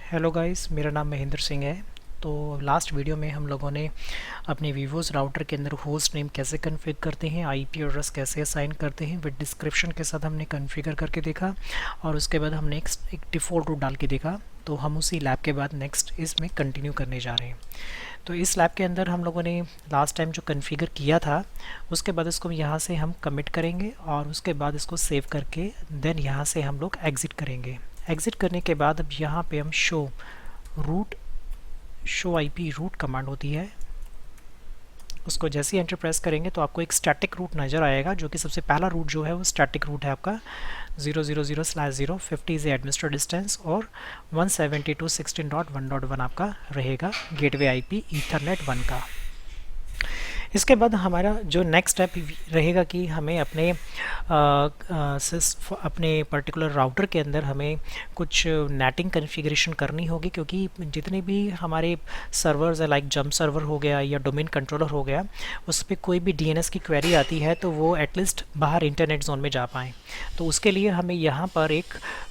Hello guys, मेरा नाम महेंद्र सिंह है। तो लास्ट वीडियो में हम लोगों ने अपने वीवोस राउटर के अंदर होस्ट नेम कैसे कॉन्फ़िगर करते हैं, आईपी एड्रेस कैसे असाइन करते हैं विद डिस्क्रिप्शन के साथ हमने कॉन्फ़िगर करके देखा। और उसके बाद हमने एक डिफ़ॉल्ट रूट डाल के देखा। तो हम उसी लैब के बाद नेक्स्ट इसमें कंटिन्यू करने जा रहे हैं। तो इस लैब के अंदर हम लोगों ने लास्ट टाइम जो कॉन्फ़िगर किया था, उसके बाद इसको यहाँ से हम कमिट करेंगे और उसके बाद इसको सेव करके देन यहाँ से हम लोग एग्ज़िट करेंगे। एग्ज़िट करने के बाद अब यहाँ पे हम शो आईपी रूट कमांड होती है, उसको जैसे ही एंटर प्रेस करेंगे तो आपको एक स्टैटिक रूट नज़र आएगा, जो कि सबसे पहला रूट जो है वो स्टैटिक रूट है आपका 000/0, 50 इज़ एडमिनिस्ट्रेटर डिस्टेंस और 172.16.1.1 आपका रहेगा गेटवे आईपी ईथरनेट 1 का। इसके बाद हमारा जो नेक्स्ट स्टेप रहेगा कि हमें अपने पर्टिकुलर राउटर के अंदर हमें कुछ नेटिंग कॉन्फ़िगरेशन करनी होगी, क्योंकि जितने भी हमारे सर्वर्स है लाइक जंप सर्वर हो गया या डोमेन कंट्रोलर हो गया, उस पर कोई भी डीएनएस की क्वेरी आती है तो वो एटलीस्ट बाहर इंटरनेट जोन में जा पाएँ। तो उसके लिए हमें यहाँ पर एक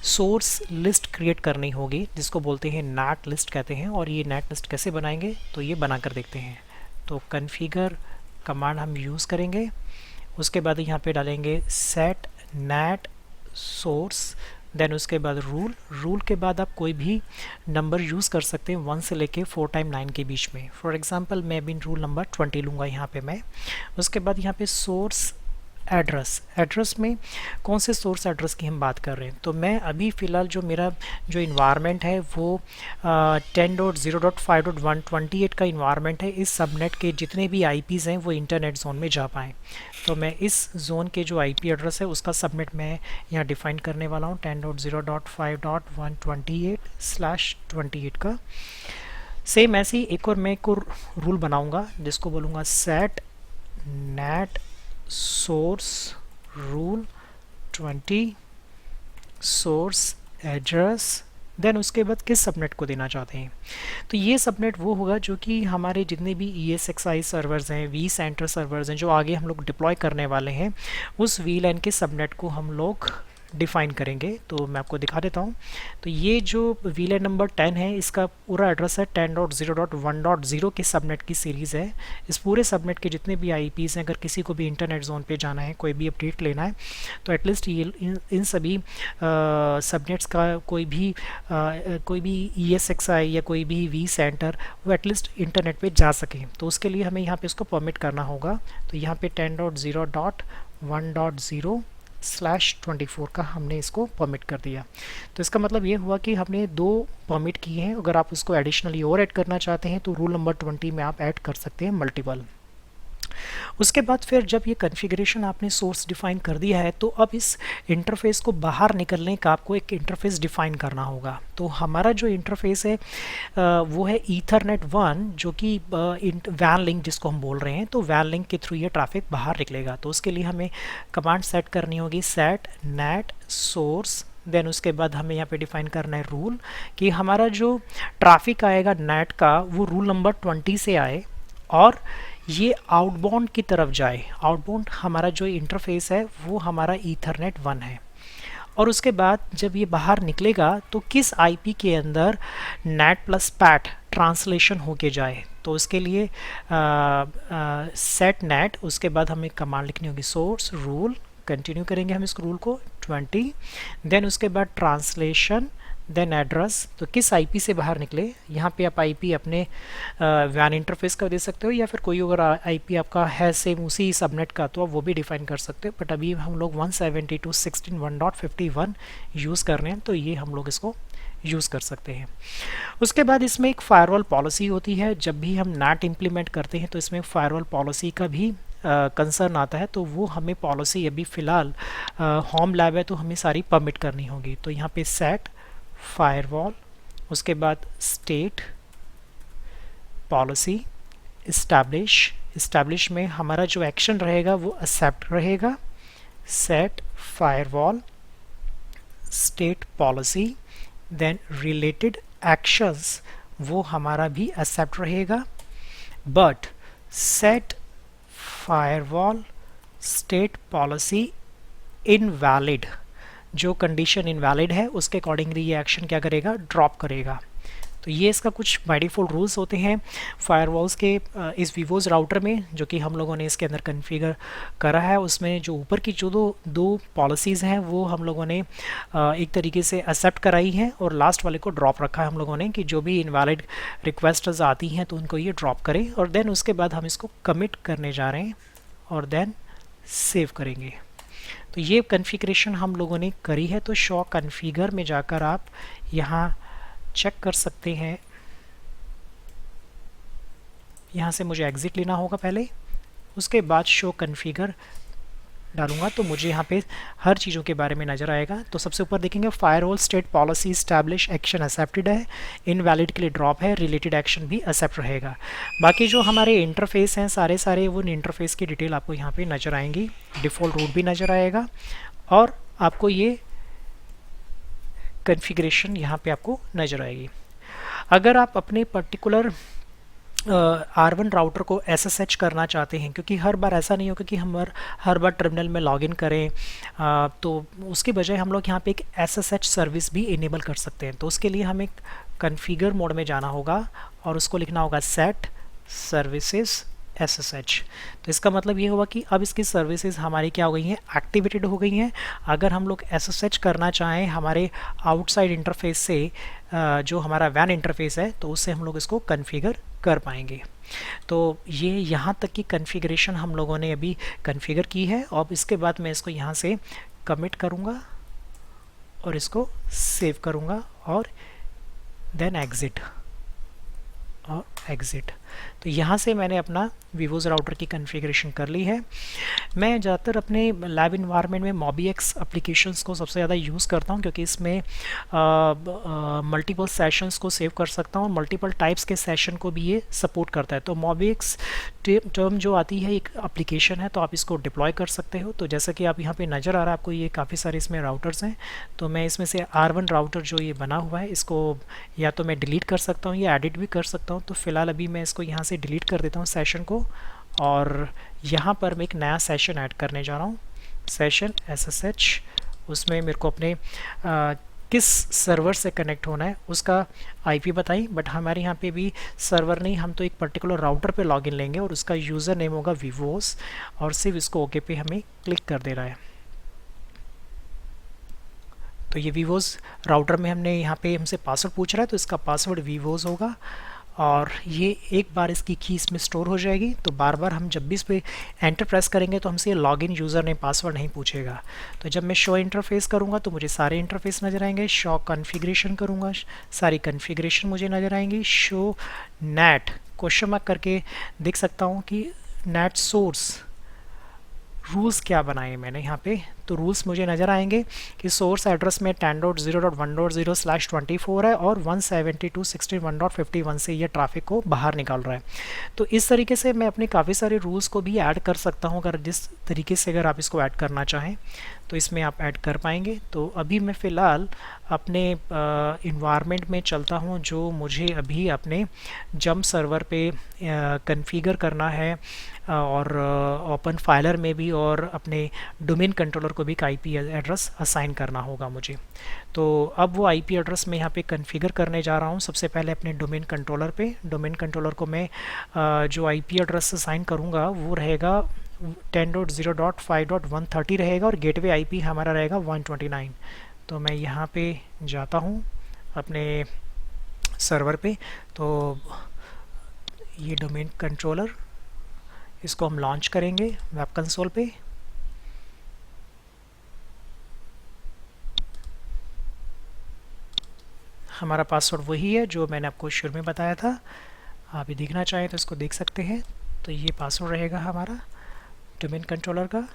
सोर्स लिस्ट क्रिएट करनी होगी, जिसको बोलते हैं नैट लिस्ट कहते हैं। और ये नैट लिस्ट कैसे बनाएंगे तो ये बना कर देखते हैं। तो कॉन्फ़िगर कमांड हम यूज़ करेंगे, उसके बाद यहाँ पे डालेंगे सेट नैट सोर्स, देन उसके बाद रूल के बाद आप कोई भी नंबर यूज़ कर सकते हैं 1 से लेके 4 टाइम 9 के बीच में। फॉर एग्जांपल मैं भी रूल नंबर 20 लूँगा यहाँ पे मैं। उसके बाद यहाँ पे सोर्स एड्रेस में कौन से सोर्स एड्रेस की हम बात कर रहे हैं, तो मैं अभी फ़िलहाल जो मेरा जो इन्वायरमेंट है वो 10.0.5.128 का इन्वायरमेंट है। इस सबनेट के जितने भी आईपीज़ हैं वो इंटरनेट जोन में जा पाएँ, तो मैं इस जोन के जो आईपी एड्रेस है उसका सबनेट मैं यहाँ डिफ़ाइन करने वाला हूँ 10.0.5.128/28 का। सेम ऐसे ही एक और मैं एक और रूल बनाऊँगा, जिसको बोलूँगा set NAT source rule 20 source address, then उसके बाद किस सबनेट को देना चाहते हैं। तो ये सबनेट वो होगा जो कि हमारे जितने भी ESXi सर्वर्स हैं, vCenter सर्वर्स हैं, जो आगे हम लोग डिप्लॉय करने वाले हैं, उस VLAN के सबनेट को हम लोग डिफ़ाइन करेंगे। तो मैं आपको दिखा देता हूँ। तो ये जो VLAN नंबर 10 है, इसका पूरा एड्रेस है 10.0.1.0 के सबनेट की सीरीज़ है। इस पूरे सबनेट के जितने भी आईपीज़ हैं, अगर किसी को भी इंटरनेट जोन पे जाना है, कोई भी अपडेट लेना है, तो एटलीस्ट ये इन सभी सबनेट्स का कोई भी ESXi या कोई भी vCenter वो एटलीस्ट इंटरनेट पे जा सके। तो उसके लिए हमें यहाँ पे इसको परमिट करना होगा। तो यहाँ पे 10.0.1.0/24 का हमने इसको परमिट कर दिया। तो इसका मतलब ये हुआ कि हमने 2 परमिट किए हैं। अगर आप उसको एडिशनली और ऐड करना चाहते हैं तो रूल नंबर 20 में आप ऐड कर सकते हैं मल्टीपल। उसके बाद फिर जब ये कॉन्फ़िगरेशन आपने सोर्स डिफ़ाइन कर दिया है, तो अब इस इंटरफेस को बाहर निकलने का आपको एक इंटरफेस डिफ़ाइन करना होगा। तो हमारा जो इंटरफेस है वो है ईथरनेट 1, जो कि वैन लिंक जिसको हम बोल रहे हैं। तो वैन लिंक के थ्रू ये ट्रैफिक बाहर निकलेगा। तो उसके लिए हमें कमांड सेट करनी होगी सेट नैट सोर्स, देन उसके बाद हमें यहाँ पे डिफ़ाइन करना है रूल कि हमारा जो ट्रैफिक आएगा नेट का वो रूल नंबर 20 से आए और ये आउटबाउंड की तरफ जाए। आउटबाउंड हमारा जो इंटरफेस है वो हमारा ईथरनेट 1 है। और उसके बाद जब ये बाहर निकलेगा तो किस आईपी के अंदर नेट प्लस पैट ट्रांसलेशन होके जाए। तो उसके लिए सेट नेट, उसके बाद हमें कमांड लिखनी होगी सोर्स रूल, कंटिन्यू करेंगे हम इस रूल को 20, देन उसके बाद ट्रांसलेशन, देन एड्रेस। तो किस आईपी से बाहर निकले, यहाँ पे आप आईपी अपने वैन इंटरफेस का दे सकते हो, या फिर कोई अगर आईपी आपका है सेम उसी सबनेट का तो आप वो भी डिफ़ाइन कर सकते हो। बट अभी हम लोग 172.16.1.51 यूज़ कर रहे हैं, तो ये हम लोग इसको यूज़ कर सकते हैं। उसके बाद इसमें एक फायरवॉल पॉलिसी होती है। जब भी हम नैट इम्प्लीमेंट करते हैं तो इसमें फायरवॉल पॉलिसी का भी कंसर्न आता है। तो वो हमें पॉलिसी अभी फ़िलहाल होम लैब है तो हमें सारी परमिट करनी होगी। तो यहाँ पे सेट फायरवॉल, उसके बाद स्टेट पॉलिसी इस्टेब्लिश में हमारा जो एक्शन रहेगा वो एक्सेप्ट रहेगा। Set firewall state policy, then related actions वो हमारा भी एक्सेप्ट रहेगा। But set firewall state policy invalid, जो कंडीशन इनवैलिड है उसके अकॉर्डिंगली ये एक्शन क्या करेगा, ड्रॉप करेगा। तो ये इसका कुछ बाय डिफ़ॉल्ट रूल्स होते हैं फायरवॉल्स के इस वीवोज़ राउटर में, जो कि हम लोगों ने इसके अंदर कॉन्फ़िगर करा है। उसमें जो ऊपर की जो दो पॉलिसीज़ हैं वो हम लोगों ने एक तरीके से एक्सेप्ट कराई हैं, और लास्ट वाले को ड्रॉप रखा है हम लोगों ने कि जो भी इनवैलिड रिक्वेस्ट्स आती हैं तो उनको ये ड्रॉप करें, और देन उसके बाद हम इसको कमिट करने जा रहे हैं और देन सेव करेंगे। तो ये कॉन्फ़िगरेशन हम लोगों ने करी है। तो शो कॉन्फ़िगर में जाकर आप यहाँ चेक कर सकते हैं। यहाँ से मुझे एग्ज़िट लेना होगा पहले, उसके बाद शो कॉन्फ़िगर डालूंगा तो मुझे यहाँ पे हर चीज़ों के बारे में नज़र आएगा। तो सबसे ऊपर देखेंगे firewall state policy establish action accepted है, इनवैलिड के लिए ड्रॉप है, रिलेटेड एक्शन भी एक्सेप्ट रहेगा। बाकी जो हमारे इंटरफेस हैं सारे वो इंटरफेस की डिटेल आपको यहाँ पे नज़र आएंगी, डिफ़ॉल्ट रूट भी नज़र आएगा, और आपको ये कॉन्फ़िगरेशन यहाँ पे आपको नज़र आएगी। अगर आप अपने पर्टिकुलर R1 राउटर को SSH करना चाहते हैं, क्योंकि हर बार ऐसा नहीं होगा कि हम हर बार टर्मिनल में लॉगिन करें, तो उसके बजाय हम लोग यहाँ पे एक SSH सर्विस भी इनेबल कर सकते हैं। तो उसके लिए हमें कॉन्फ़िगर मोड में जाना होगा और उसको लिखना होगा सेट सर्विसेज SSH। तो इसका मतलब ये हुआ कि अब इसकी सर्विसेज हमारी क्या हो गई हैं, एक्टिवेटेड हो गई हैं। अगर हम लोग SSH करना चाहें हमारे आउटसाइड इंटरफेस से, जो हमारा वैन इंटरफेस है, तो उससे हम लोग इसको कॉन्फ़िगर कर पाएंगे। तो ये यहाँ तक की कॉन्फ़िगरेशन हम लोगों ने अभी कॉन्फ़िगर की है। और इसके बाद मैं इसको यहाँ से कमिट करूँगा और इसको सेव करूँगा और देन एग्ज़िट और एग्ज़िट। तो यहाँ से मैंने अपना वीवोज़ राउटर की कॉन्फ़िगरेशन कर ली है। मैं ज़्यादातर अपने लैब इन्वायरमेंट में MobiX एप्लीकेशंस को सबसे ज़्यादा यूज़ करता हूँ, क्योंकि इसमें मल्टीपल सेशंस को सेव कर सकता हूँ, मल्टीपल टाइप्स के सेशन को भी ये सपोर्ट करता है। तो MobiX टर्म जो आती है एक एप्लीकेशन है, तो आप इसको डिप्लॉय कर सकते हो। तो जैसा कि आप यहाँ पे नज़र आ रहा है आपको, ये काफ़ी सारे इसमें राउटर्स हैं। तो मैं इसमें से R1 राउटर जो ये बना हुआ है, इसको या तो मैं डिलीट कर सकता हूँ या एडिट भी कर सकता हूँ। तो फ़िलहाल अभी मैं इसको यहाँ से डिलीट कर देता हूँ सेशन को, और यहाँ पर मैं एक नया सेशन ऐड करने जा रहा हूँ, सेशन SSH। उसमें मेरे को अपने किस सर्वर से कनेक्ट होना है उसका IP बताई, बट हमारे यहाँ पे भी सर्वर नहीं, हम तो एक पर्टिकुलर राउटर पे लॉगिन लेंगे और उसका यूज़र नेम होगा वीवोस, और सिर्फ इसको ओके पे हमें क्लिक कर देना है। तो ये वीवोस राउटर में हमने यहाँ पे हमसे पासवर्ड पूछ रहा है, तो इसका पासवर्ड वीवोस होगा, और ये एक बार इसकी की इसमें स्टोर हो जाएगी। तो बार बार हम जब भी इस पर एंटर प्रेस करेंगे तो हमसे लॉगिन यूज़र नेम पासवर्ड नहीं पूछेगा। तो जब मैं शो इंटरफेस करूँगा तो मुझे सारे इंटरफेस नज़र आएंगे। शो कॉन्फ़िगरेशन करूँगा, सारी कॉन्फ़िगरेशन मुझे नज़र आएंगी। शो नेट क्वेश्चन मार्क करके देख सकता हूँ कि नेट सोर्स रूल्स क्या बनाए मैंने यहाँ पे। तो रूल्स मुझे नज़र आएंगे कि सोर्स एड्रेस में 10.0.1.0/24 है और 172.16.1.51 से ये ट्रैफिक को बाहर निकाल रहा है। तो इस तरीके से मैं अपने काफ़ी सारे रूल्स को भी ऐड कर सकता हूँ, अगर जिस तरीके से अगर आप इसको ऐड करना चाहें तो इसमें आप ऐड कर पाएंगे। तो अभी मैं फ़िलहाल अपने इन्वायरमेंट में चलता हूँ, जो मुझे अभी अपने जंप सर्वर पे कॉन्फ़िगर करना है, और ओपन फाइलर में भी, और अपने डोमेन कंट्रोलर को भी एक IP एड्रेस असाइन करना होगा मुझे। तो अब वो IP एड्रेस मैं यहाँ पे कॉन्फ़िगर करने जा रहा हूँ। सबसे पहले अपने डोमेन कंट्रोलर पे, डोमेन कंट्रोलर को मैं जो IP एड्रेस असाइन करूँगा वो रहेगा 10.0.5.130 रहेगा, और गेटवे IP हमारा रहेगा 129। तो मैं यहाँ पे जाता हूँ अपने सर्वर पे। तो ये डोमेन कंट्रोलर, इसको हम लॉन्च करेंगे वेब कंसोल पे। हमारा पासवर्ड वही है जो मैंने आपको शुरू में बताया था, आप ये देखना चाहें तो इसको देख सकते हैं। तो ये पासवर्ड रहेगा हमारा डोमेन कंट्रोलर का,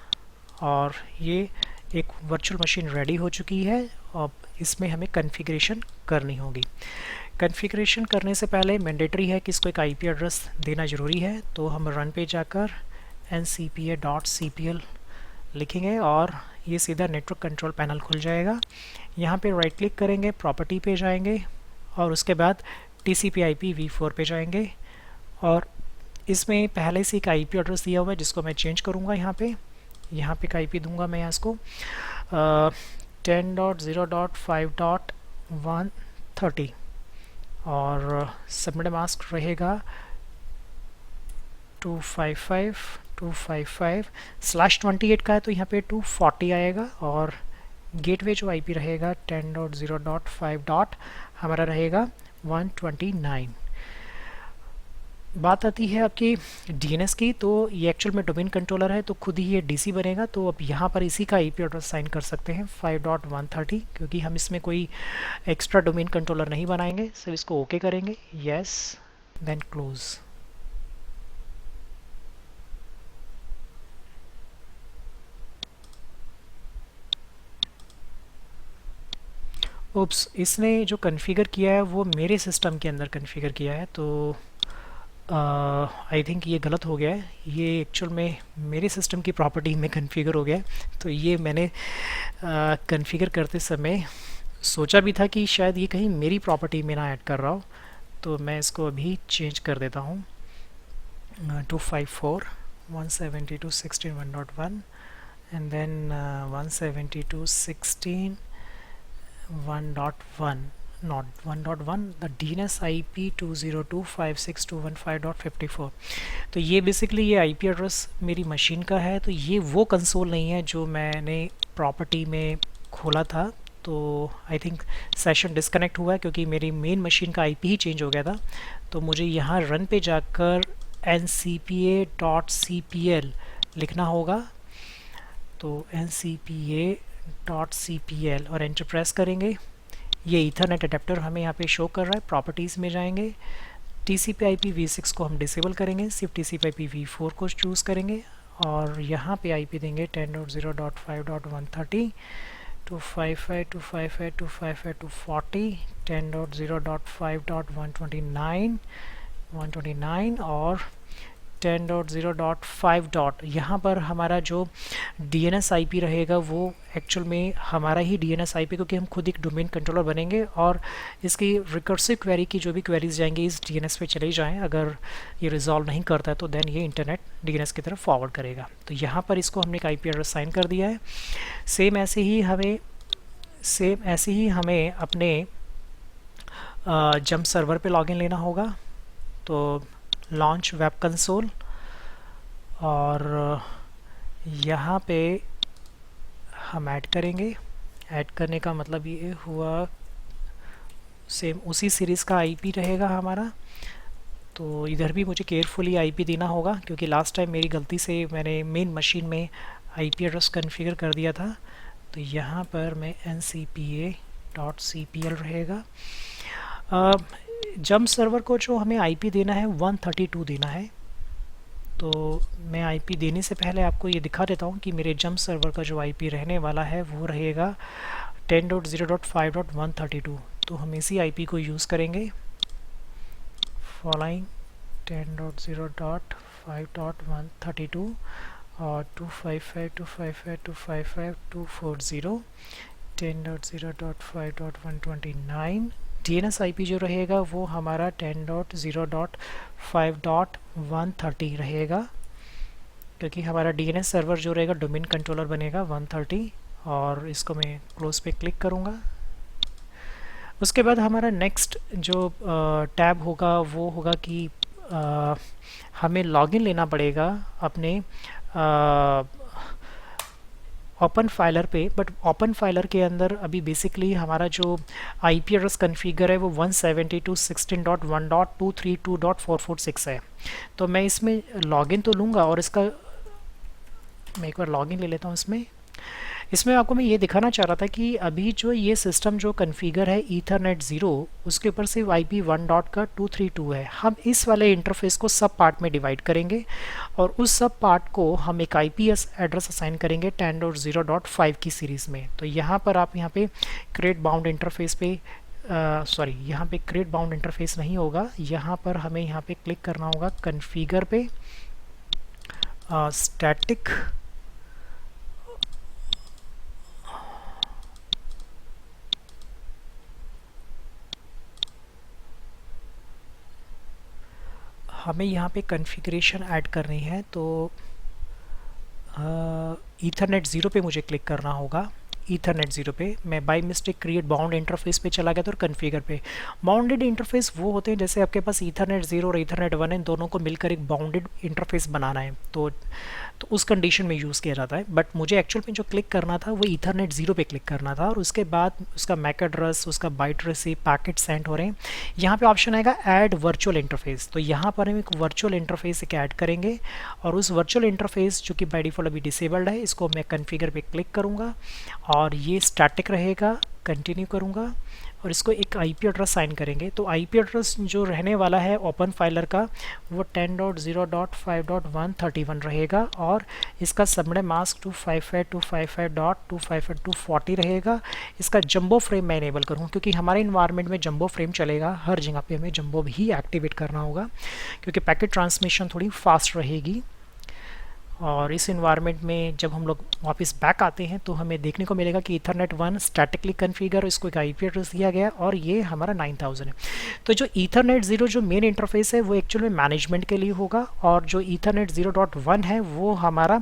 और ये एक वर्चुअल मशीन रेडी हो चुकी है। अब इसमें हमें कॉन्फ़िगरेशन करनी होगी। कॉन्फ़िगरेशन करने से पहले मैंडेटरी है कि इसको एक IP एड्रेस देना ज़रूरी है। तो हम रन पे जाकर ncpa.cpl लिखेंगे और ये सीधा नेटवर्क कंट्रोल पैनल खुल जाएगा। यहाँ पे राइट क्लिक करेंगे, प्रॉपर्टी पे जाएंगे, और उसके बाद TCP/IP v4 पे जाएंगे, और इसमें पहले से एक IP एड्रेस दिया हुआ है जिसको मैं चेंज करूँगा। यहाँ पे एक IP दूंगा मैं इसको 10.0.5.130, और सबमिट मास्क रहेगा 255.255/28 का है तो यहाँ पे 240 आएगा, और गेटवे जो आईपी रहेगा 10.0.5. हमारा रहेगा 129। बात आती है आपकी डीएनएस की, तो ये एक्चुअल में डोमेन कंट्रोलर है तो खुद ही ये डीसी बनेगा, तो अब यहाँ पर इसी का आईपी एड्रेस साइन कर सकते हैं 5.130, क्योंकि हम इसमें कोई एक्स्ट्रा डोमेन कंट्रोलर नहीं बनाएंगे, सिर्फ इसको ओके करेंगे, यस, देन क्लोज। ओप्स, इसने जो कॉन्फ़िगर किया है वो मेरे सिस्टम के अंदर कॉन्फ़िगर किया है, तो आई थिंक ये गलत हो गया है, ये एक्चुअल में मेरे सिस्टम की प्रॉपर्टी में कॉन्फ़िगर हो गया है। तो ये मैंने कॉन्फ़िगर करते समय सोचा भी था कि शायद ये कहीं मेरी प्रॉपर्टी में ना ऐड कर रहा हो, तो मैं इसको अभी चेंज कर देता हूँ 254.172.16.1.1 and then 172.16.1.1, not 1.1, the DNS IP 202.56.215.54। तो ये बेसिकली ये आईपी एड्रेस मेरी मशीन का है, तो ये वो कंसोल नहीं है जो मैंने प्रॉपर्टी में खोला था। तो आई थिंक सेशन डिस्कनेक्ट हुआ है क्योंकि मेरी मेन मशीन का आईपी ही चेंज हो गया था। तो मुझे यहाँ रन पे जाकर ncpa.cpl लिखना होगा, तो ncpa.cpl और एंटर प्रेस करेंगे। ये ईथरनेट अडेप्टर हमें यहाँ पे शो कर रहा है। प्रॉपर्टीज़ में जाएंगे, TCP/IP v6 को हम डिसेबल करेंगे, सिर्फ TCP/IP v4 को चूज़ करेंगे, और यहाँ पे IP देंगे 10.0.5.130 255.255.255.240 10.0.5.129 और 10.0.5. यहाँ पर हमारा जो DNS IP रहेगा वो एक्चुअल में हमारा ही DNS IP, क्योंकि हम खुद एक डोमेन कंट्रोलर बनेंगे और इसकी रिकर्सिव क्वेरी की जो भी क्वेरीज जाएंगी इस DNS पे चले जाएं। अगर ये रिजॉल्व नहीं करता है तो देन ये इंटरनेट DNS की तरफ फॉरवर्ड करेगा। तो यहाँ पर इसको हमने एक IP एड्रेस साइन कर दिया है। सेम ऐसे ही हमें अपने जंप सर्वर पे लॉगिन लेना होगा। तो लॉन्च वेब कंसोल, और यहाँ पे हम ऐड करेंगे। ऐड करने का मतलब ये हुआ सेम उसी सीरीज़ का आईपी रहेगा हमारा। तो इधर भी मुझे केयरफुली आईपी देना होगा, क्योंकि लास्ट टाइम मेरी गलती से मैंने मेन मशीन में आईपी एड्रेस कॉन्फ़िगर कर दिया था। तो यहाँ पर मैं ncpa.cpl रहेगा। जंप सर्वर को जो हमें आईपी देना है 132 देना है। तो मैं आईपी देने से पहले आपको ये दिखा देता हूँ कि मेरे जंप सर्वर का जो आईपी रहने वाला है वो रहेगा 10.0.5.132। तो हम इसी आईपी को यूज़ करेंगे, फॉलोइंग 10.0.5.132 और 255.255.255.240 10.0.5.129। DNS IP जो रहेगा वो हमारा 10.0.5.130 रहेगा, क्योंकि हमारा DNS सर्वर जो रहेगा डोमेन कंट्रोलर बनेगा 130। और इसको मैं क्लोज पे क्लिक करूँगा। उसके बाद हमारा नेक्स्ट जो टैब होगा वो होगा कि हमें लॉगिन लेना पड़ेगा अपने ओपन फाइलर पे। बट ओपन फाइलर के अंदर अभी बेसिकली हमारा जो आईपी एड्रेस कॉन्फ़िगर है वो 172.16.1.232.446 है। तो मैं इसमें लॉगिन तो लूँगा, और इसका मैं एक बार लॉगिन ले लेता हूँ। इसमें आपको मैं ये दिखाना चाह रहा था कि अभी जो ये सिस्टम जो कॉन्फ़िगर है ईथरनेट 0, उसके ऊपर सिर्फ IP1 डॉट का 232 है। हम इस वाले इंटरफेस को सब पार्ट में डिवाइड करेंगे और उस सब पार्ट को हम एक IP एड्रेस असाइन करेंगे 10.0.5 की सीरीज़ में। तो यहाँ पर आप यहाँ पे क्रिएट बाउंड इंटरफेस पे यहाँ पे क्रिएट बाउंड इंटरफेस नहीं होगा, यहाँ पर हमें यहाँ पे क्लिक करना होगा कॉन्फ़िगर पे, स्टैटिक हमें यहाँ पे कॉन्फ़िगरेशन ऐड करनी है। तो ईथरनेट 0 पे मुझे क्लिक करना होगा ईथरनेट 0 पे मैं by mistake create bound interface पे चला गया था और कन्फिगर पे। बाउंडेड इंटरफेस वो होते हैं जैसे आपके पास ईथरनेट 0 और ईथरनेट 1 है, दोनों को मिलकर एक बाउंडेड इंटरफेस बनाना है, तो उस कंडीशन में यूज़ किया जाता है। बट मुझे एक्चुअल में जो क्लिक करना था वो ईथरनेट 0 पे क्लिक करना था, और उसके बाद उसका मैक एड्रेस, उसका बाइट रिसीव, पैकेट सेंड हो रहे हैं। यहाँ पे ऑप्शन आएगा ऐड वर्चुअल इंटरफेस, तो यहाँ पर हम एक वर्चुअल इंटरफेस एक ऐड करेंगे, और उस वर्चुअल इंटरफेस जो कि बाय डिफ़ॉल्ट अभी डिसेबल्ड है, इसको मैं कन्फिगर पे क्लिक करूँगा और ये स्टैटिक रहेगा, कंटिन्यू करूँगा और इसको एक आईपी एड्रेस साइन करेंगे। तो आईपी एड्रेस जो रहने वाला है ओपन फाइलर का वो 10.0.5.131 रहेगा, और इसका सबनेट मास्क 255.255.255.240 रहेगा। इसका जंबो फ्रेम मैं इनेबल करूँ क्योंकि हमारे इन्वायरमेंट में जंबो फ्रेम चलेगा, हर जगह पे हमें जंबो भी एक्टिवेट करना होगा क्योंकि पैकेट ट्रांसमिशन थोड़ी फास्ट रहेगी। और इस इन्वायरमेंट में जब हम लोग वापस बैक आते हैं तो हमें देखने को मिलेगा कि ईथरनेट 1 स्टैटिकली कन्फिगर, इसको एक आईपी एड्रेस दिया गया और ये हमारा 9000 है। तो जो ईथरनेट 0 जो मेन इंटरफेस है वो एक्चुअल में मैनेजमेंट के लिए होगा, और जो ईथरनेट 0.1 है वो हमारा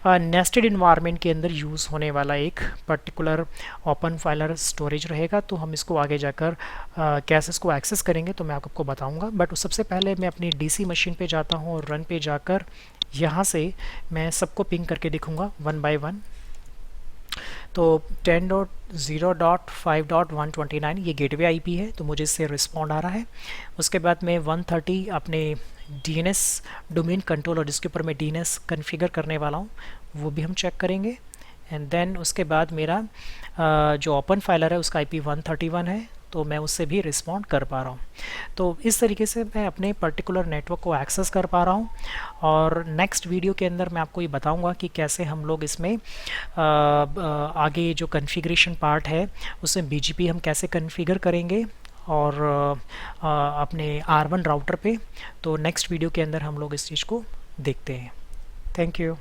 नेस्टेड इन्वायरमेंट के अंदर यूज़ होने वाला एक पर्टिकुलर ओपन फाइलर स्टोरेज रहेगा। तो हम इसको आगे जाकर कैसे इसको एक्सेस करेंगे तो मैं आपको बताऊँगा। बट सबसे पहले मैं अपनी DC मशीन पर जाता हूँ और रन पे जाकर यहाँ से मैं सबको पिंग करके दिखूँगा 1 बाय 1। तो 10.0.5.129 ये गेटवे आईपी है, तो मुझे इससे रिस्पॉन्ड आ रहा है। उसके बाद मैं 130 अपने DNS डोमेन कंट्रोलर जिसके ऊपर मैं DNS कन्फिगर करने वाला हूँ वो भी हम चेक करेंगे। एंड देन उसके बाद मेरा जो ओपन फाइलर है उसका IP 131 है, तो मैं उससे भी रिस्पॉन्ड कर पा रहा हूँ। तो इस तरीके से मैं अपने पर्टिकुलर नेटवर्क को एक्सेस कर पा रहा हूँ। और नेक्स्ट वीडियो के अंदर मैं आपको ये बताऊँगा कि कैसे हम लोग इसमें आगे जो कॉन्फ़िगरेशन पार्ट है उसमें BGP हम कैसे कॉन्फ़िगर करेंगे और अपने R1 राउटर पे। तो नेक्स्ट वीडियो के अंदर हम लोग इस चीज़ को देखते हैं। Thank you.